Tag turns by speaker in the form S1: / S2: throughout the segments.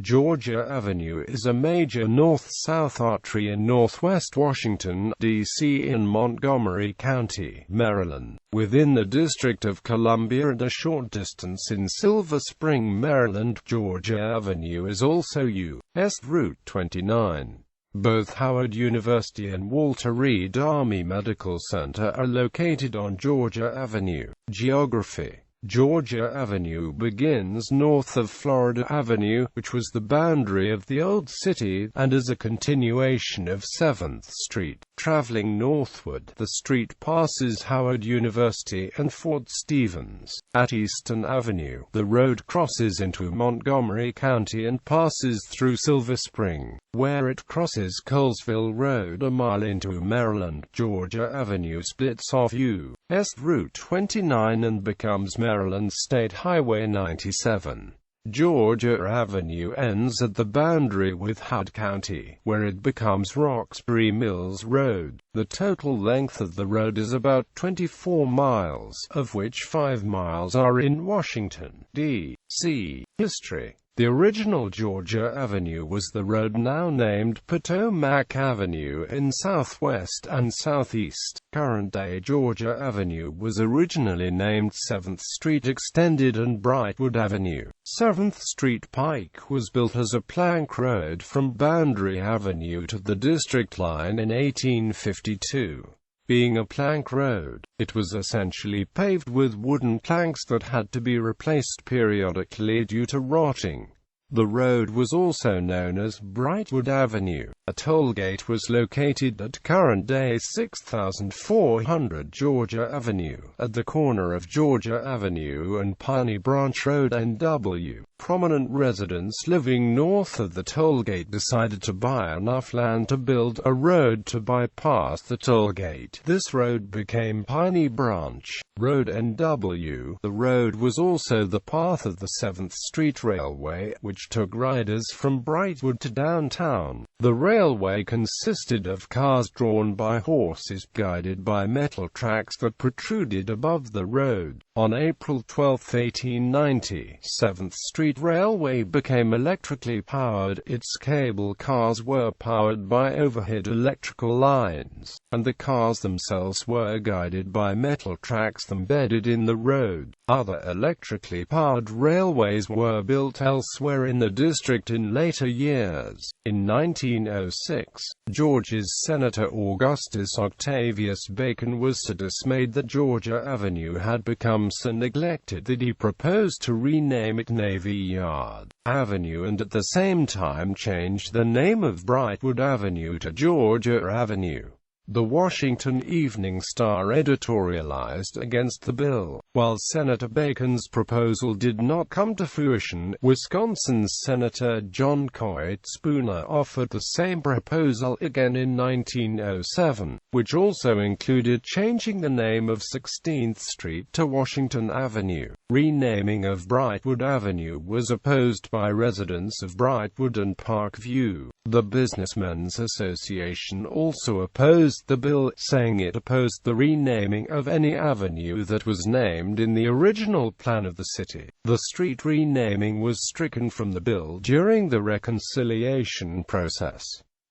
S1: Georgia Avenue is a major north-south artery in northwest Washington, D.C. in Montgomery County, Maryland, within the District of Columbia and a short distance in Silver Spring, Maryland. Georgia Avenue is also U.S. Route 29. Both Howard University and Walter Reed Army Medical Center are located on Georgia Avenue. Geography: Georgia Avenue begins north of Florida Avenue, which was the boundary of the Old City, and is a continuation of 7th Street. Traveling northward, the street passes Howard University and Fort Stevens. At Eastern Avenue, the road crosses into Montgomery County and passes through Silver Spring, where it crosses Colesville Road a mile into Maryland. Georgia Avenue splits off U.S. Route 29 and becomes Maryland State Highway 97. Georgia Avenue ends at the boundary with Howard County, where it becomes Roxbury Mills Road. The total length of the road is about 24 miles, of which 5 miles are in Washington, D.C. History: the original Georgia Avenue was the road now named Potomac Avenue in southwest and southeast. Current-day Georgia Avenue was originally named 7th Street Extended and Brightwood Avenue. 7th Street Pike was built as a plank road from Boundary Avenue to the District Line in 1852. Being a plank road, it was essentially paved with wooden planks that had to be replaced periodically due to rotting. The road was also known as Brightwood Avenue. A toll gate was located at current-day 6400 Georgia Avenue, at the corner of Georgia Avenue and Piney Branch Road, N.W. Prominent residents living north of the toll gate decided to buy enough land to build a road to bypass the toll gate. This road became Piney Branch Road, N.W. The road was also the path of the 7th Street Railway, which took riders from Brightwood to downtown. The railway consisted of cars drawn by horses, guided by metal tracks that protruded above the road. On April 12, 1890, 7th Street Railway became electrically powered. Its cable cars were powered by overhead electrical lines, and the cars themselves were guided by metal tracks embedded in the road. Other electrically powered railways were built elsewhere in the district in later years. In 1906, Georgia's Senator Augustus Octavius Bacon was so dismayed that Georgia Avenue had become so neglected that he proposed to rename it Navy Yard Avenue and at the same time changed the name of Brightwood Avenue to Georgia Avenue. The Washington Evening Star editorialized against the bill. While Senator Bacon's proposal did not come to fruition, Wisconsin's Senator John Coit Spooner offered the same proposal again in 1907, which also included changing the name of 16th Street to Washington Avenue. Renaming of Brightwood Avenue was opposed by residents of Brightwood and Parkview. The Businessmen's Association also opposed the bill, saying it opposed the renaming of any avenue that was named in the original plan of the city. The street renaming was stricken from the bill during the reconciliation process.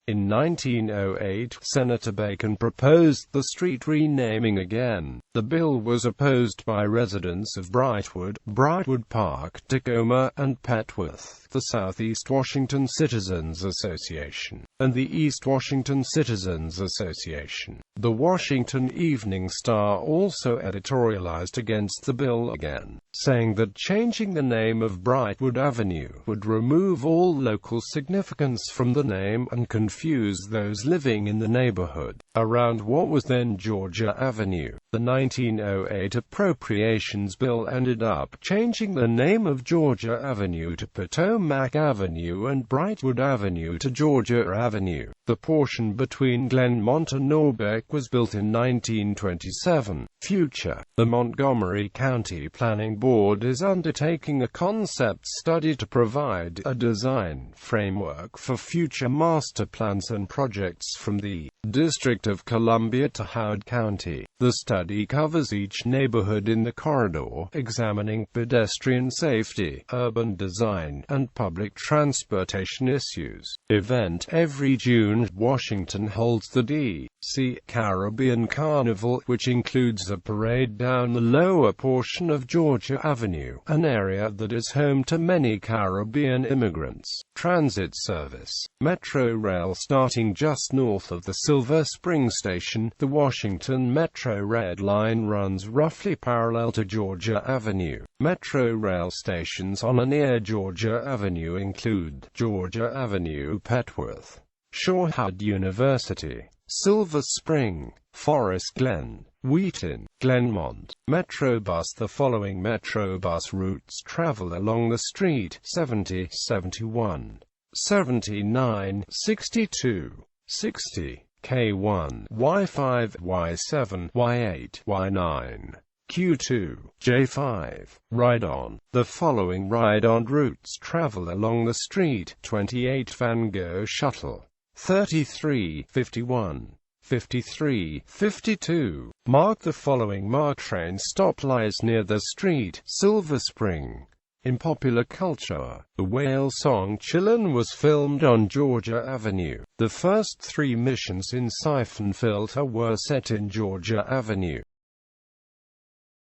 S1: In 1908, Senator Bacon proposed the street renaming again. The bill was opposed by residents of Brightwood, Brightwood Park, Tacoma, and Petworth, the Southeast Washington Citizens Association, and the East Washington Citizens Association. The Washington Evening Star also editorialized against the bill again, saying that changing the name of Brightwood Avenue would remove all local significance from the name and confuse those living in the neighborhood around what was then Georgia Avenue. The 1908 Appropriations Bill ended up changing the name of Georgia Avenue to Potomac Avenue and Brightwood Avenue to Georgia Avenue. The portion between Glenmont and Norbeck Network was built in 1927. Future. The Montgomery County Planning Board is undertaking a concept study to provide a design framework for future master plans and projects from the District of Columbia to Howard County. The study covers each neighborhood in the corridor, examining pedestrian safety, urban design, and public transportation issues. Event. Every June, Washington holds the D.C. Caribbean Carnival, which includes a parade down the lower portion of Georgia Avenue, an area that is home to many Caribbean immigrants. Transit service. Metro Rail. Starting just north of the Silver Spring Station, the Washington Metro Red Line runs roughly parallel to Georgia Avenue. Metro Rail stations on and near Georgia Avenue include Georgia Avenue, Petworth, Shorehead University, Silver Spring, Forest Glen, Wheaton, Glenmont. Metrobus. The following Metrobus routes travel along the street: 70, 71, 79, 62, 60, K1, Y5, Y7, Y8, Y9, Q2, J5. Ride-on. The following ride-on routes travel along the street: 28 Van Gogh Shuttle, 33, 51, 53, 52. Mark. The following MARC train stop lies near the street: Silver Spring. In popular culture, the whale song Chillin' was filmed on Georgia Avenue. The first 3 missions in Siphon Filter were set in Georgia Avenue.